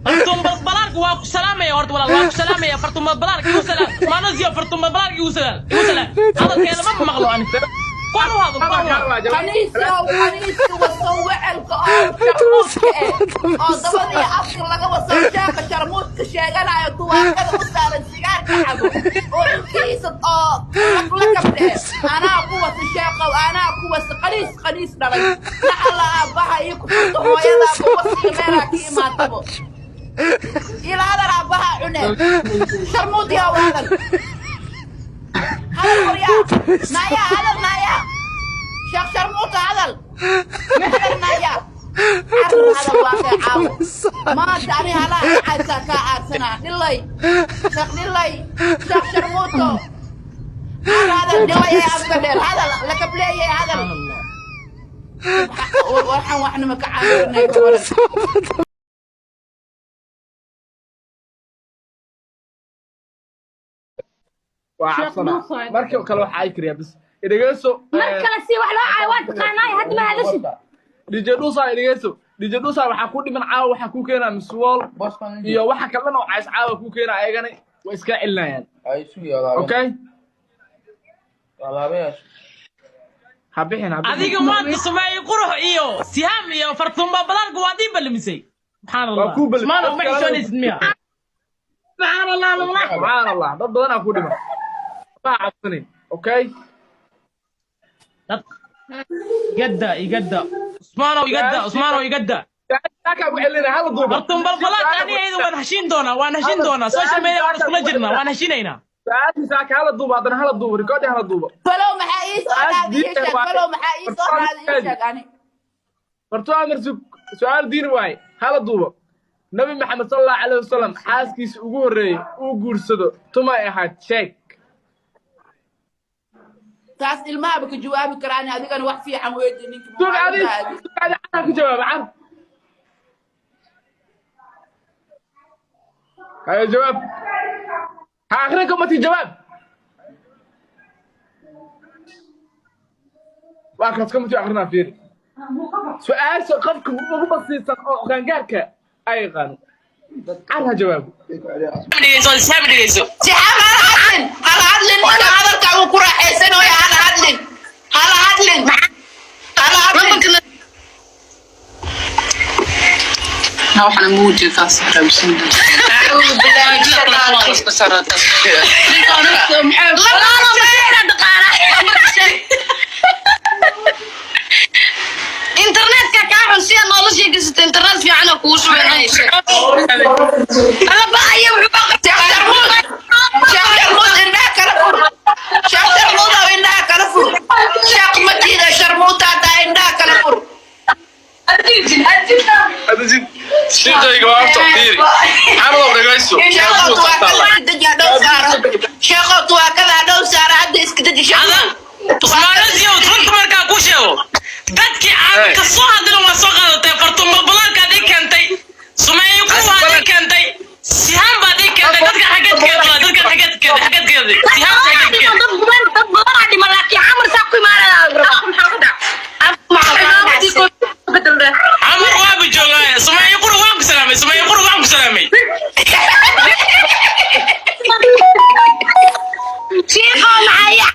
فرتم بلارك واكو سلامة يا ورد ولا واكو سلامة يا فرتم بلارك يوسلام ما نزي فرتم بلارك يوسلام هذا كلام ما مغلو أنا قالوا هذا خنيس وصوع القاف شرموت ضبطي أصل لقى وصل شاق شرموت كشيغانا يطوى كذا وصل السيجار كحبو وعكيس لك بده أنا قوة الشاقة وأنا قوة خنيس درج لعل أبها يكفر هو يدا قوة سيميرا كيما تبو إلى هذا أبها عنب شرموت يا ولد هذا وريا نايا هذا نايا شيخ شرموطة هذا نايا هذا الواقع عاو ما تعني هلا عايزة كأرسنا للي شيخ شرموطة هذا الدواء يا أبدال هذا لك بلاي هذا ورحم واحنا مكعانين وعفصنا مركب كل واحد عايكريا بس إديجسو مركب سي واحد عايوات قناي هاد ما هذا شيء ديجدوسا ديجدوسا waxaa ku dhiman caawa waxa ku keenaa miswal iyo waxa kale oo cays caawa ku keenaa ayagana way iska cilinayaan okay walaabeesh habixina adiga maanta Soomaali qurux iyo siyaam iyo fartumba balaarku waa diin balmisay subhanallah maana ma xishoonaysid miya subhanallah dad badan ku dhiman waa cabsanin okay يقدا عثمانو يقدا تاكا وحلنا هلا دوبا برتم بالبلاط اني ايضا وانا هشين دونا سوشيال ميديا وانا اسكula jirna وانا هشينayna saacadii saaka hela duuba adana hela duuba rikoodi hela duuba فلو محاييس أنا فرتو أمر سؤال دين واي هلا دوبا نبي محمد صلى الله عليه وسلم حاسكيس ugu horeeyay uu guursado tuma ahayd sheek taas ilmaha baka jawaabi karaan adigana wax fiican weydii ninka su'aal ku jawaab can هاي جواب آخركم ما تجاوب واخرتكم تي آخرنا فير سؤال قفكم ugu basiisan oo qaangaarka ay qaan على جواب هلا عدلن وانا هذا وكرة حسن ويا هلا عدلن ها waxaan muujiyo taas rabsan أعوذ بالله من الشيطان internet ka ka si aan nolol sheegaysto internet fiican oo ku shaqeynayso ala baayo wuxuu qabtay شرموط إنها كرفور شرموط إنها كرفور شاق مدينة شرموط إنها كرفور أديجين شيء جواب تقديري أنا لو رجعيسو شاقط وكذا دو سارة عند إسكتة شاقط Soomaalidu runta markaa ku sheego dadkii aan ka soo hadlin waa soo qaadatay fartum balbalka ay keentay Soomaalidu ku waa keentay sihan baad keentay dadka xageedkeeda sihan xageedkeeda dad badan adi malaki amar sa ku imaanada amar waa bi joogaa Soomaalidu quru waan ku salaamay sheekho macaya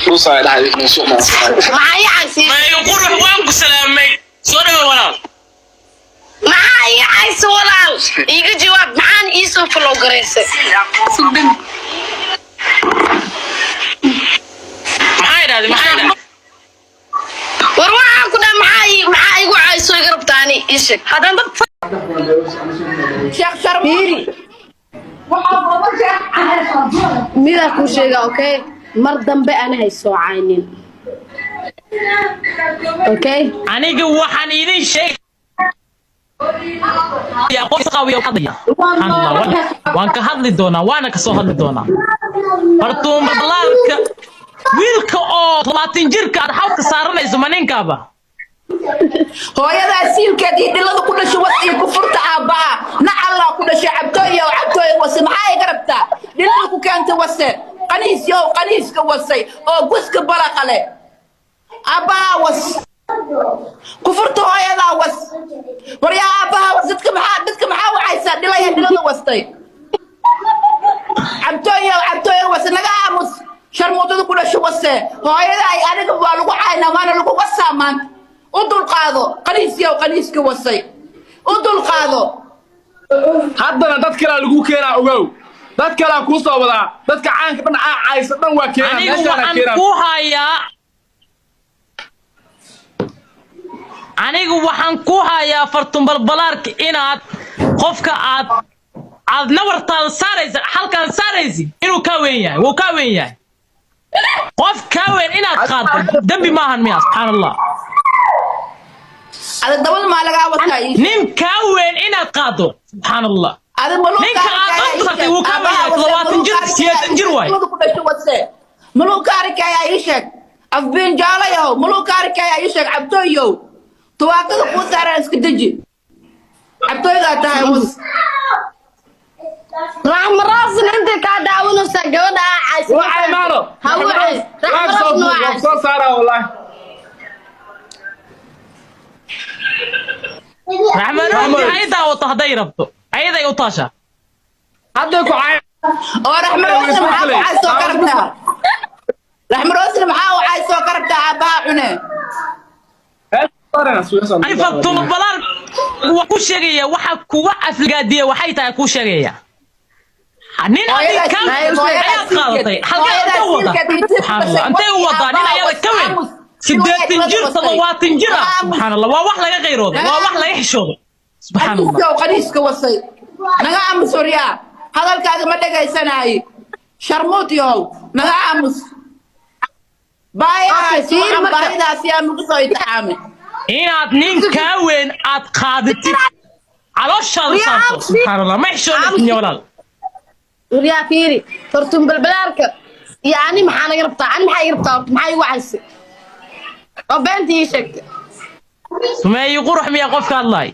وصايد هاي من سوق ما معايا عسي ما يقول وان كسلامي سوري ولا معايا عايز ولا يجي جواب معان يسو فلوغريس معايا وروح كنا معاي وعايز يقرب تاني يشك هذا شيخ شرميري ميدا كو شيغا اوكي مر dambe aan hay soocaynin okay aniga waxaan idin sheeg ya qof qawiyo qadiya waan ka hadli doonaa waana ka soo hadli doonaa fartuum balaalka wiilka oo 30 jirka aad xawka saaranayso maninkaaba hooyada siilkeedii dhilada ku dhashay wasii ku furta aabaa nacalla ku dhashay cabtooyo wasi maxay garabtaa dhilada ku keentay wase qaniiska wasay oo guska balaqale aabaa was كفرت هايدا وس وريا أبها وسدك محا وعيسى دلا وستي عبتويا وس نجا عمس شرموتو كل شو وسه هايدا أنا كبالو عينا ما أنا لكو وسامان أنتوا القاضو قنيسيا وقنيسك وسي أنتوا القاضو haddana dad kale lagu keenaa ogow dad kale ku soo wada dadka caanka dhan caaysa dhan waa keenaa anigu waxaan ku hayaa fartun balbalaarka inaad qofka aad nawartaada saaraysa halkan saaraysi inuu ka weyn yahay wuu ka weyn yahay qof ka weyn inaad qaado dambi maahan miya subxaanallah هذا دبل ما لقى وتاي نين كاوين إنا قادو سبحان الله هذا ملوك نين كاوين وكاوين طلبات نجر سياسة نجر واي ملوك كارك يا يشك أفبين جالا يو ملوك كارك يا يشك عبتو يو تواكد قوسارا اسكدجي عبتو يو تاي وس رحم راسن انت كاداون وسجودا عايز وعي مالو هو عايز رحم راسن وعايز صار والله رحمن عيدا وطهدي ربطو عيدا يوطاشا عدكو عاي رحمن راسن محاو عايز سو كربتا رحمن راسن محاو عايز سو كربتا عبا عنا أي فرتم بلال وكو شيغيا waxa kuwa afligaadiye waxay tahay ku sheegaya hanin adii kan ayaa qaadatay halka wada intee wada nin ayada ka weyn sideetan jir toddobaatan jir subxaan allah waa wax laga qeyroodo waa wax laga xishoodo subxaan allah qaniiska wasay naga aamus wariya hadalkaaga ma dhagaysanaayi sharmuut yow naga aamus baaydaas yaa nugu soo itixaamay inaad nin kaa weyn aad qaadatid calooshaada saarto subxaan allah ma xishoodo walaal وريا فيري فرتم بالبلارك يعني محانا يربطها عن محا يربطها محا يوعسي وبنتي يشك سمي قرح ميا قفك الله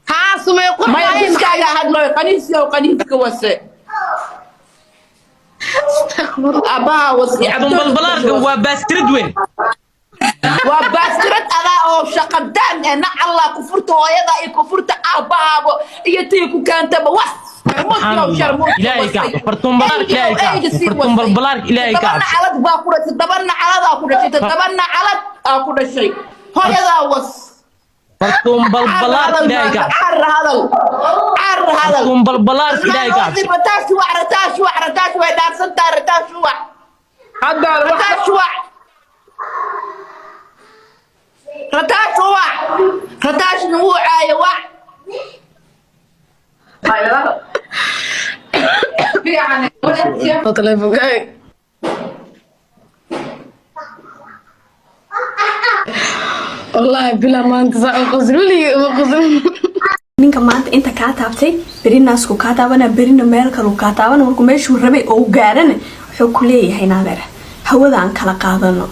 ها سمي قرح ما يجيس كايا هاد لو قنيسيا وقنيسك وسي أبا وسي عبد بالبلارك وباسترد وين وباسترد أنا أو شقدان أنا الله كفرت ويدا كفرت أبا يتيكو كانت بوس إلهي كعب فرتم بلارك إلهي كعب فرتم بالبلارك إلهي كعب تبرنا على باكورة تبرنا على باكورة تبرنا على أكورة شيء هذا وس فرتم بالبلارك إلهي كعب عر هذا فرتم بالبلارك إلهي كعب رتاش ويدار سنتا رتاش رتاش نوع وع يعني والله بلا ما انت قصروا لي ninka maanta inta ka taabtay berinaasku ka taabana berina meel kale ka taabana markuu meeshuu rabay oo gaarana wuxuu ku leeyahay naadeer hawada aan kala qaadano